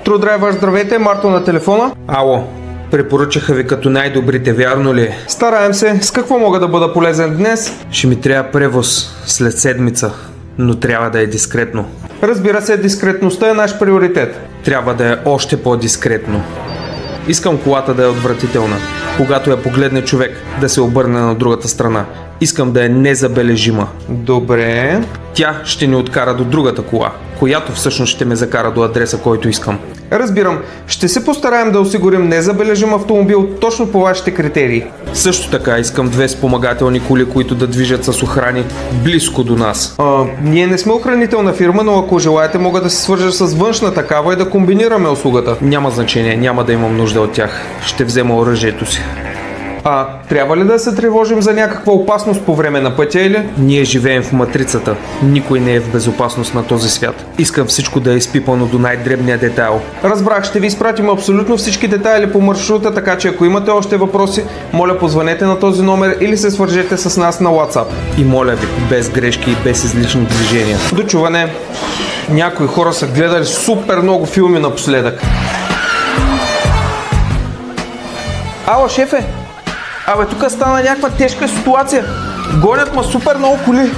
TrueDriver, здравейте, Марто на телефона. Ало, препоръчаха ви като най-добрите, вярно ли е? Стараем се, с какво мога да бъда полезен днес? Ще ми трябва превоз след седмица, но трябва да е дискретно. Разбира се, дискретността е наш приоритет. Трябва да е още по-дискретно. Искам колата да е отвратителна. Когато я погледне човек, да се обърне на другата страна. Искам да е незабележима. Добре. Тя ще ни откара до другата кола, която всъщност ще ме закара до адреса, който искам. Разбирам. Ще се постараем да осигурим незабележим автомобил точно по вашите критерии. Също така искам 2 спомагателни коли, които да движат с охрани близко до нас. Ние не сме охранителна фирма, но ако желаете, мога да се свържа с външна такава и да комбинираме услугата. Няма значение, няма да имам нужда от тях. Ще взема оръжието си. Трябва ли да се тревожим за някаква опасност по време на пътя или? Ние живеем в матрицата. Никой не е в безопасност на този свят. Искам всичко да е изпипано до най-дребния детайл. Разбрах, ще ви изпратим абсолютно всички детайли по маршрута, така че ако имате още въпроси, моля позвънете на този номер или се свържете с нас на WhatsApp. И моля ви, без грешки и без излишни движения. До чуване. Някои хора са гледали супер много филми напоследък. Ало, шефе! Тук стана някаква тежка ситуация. Гонят ма супер много коли.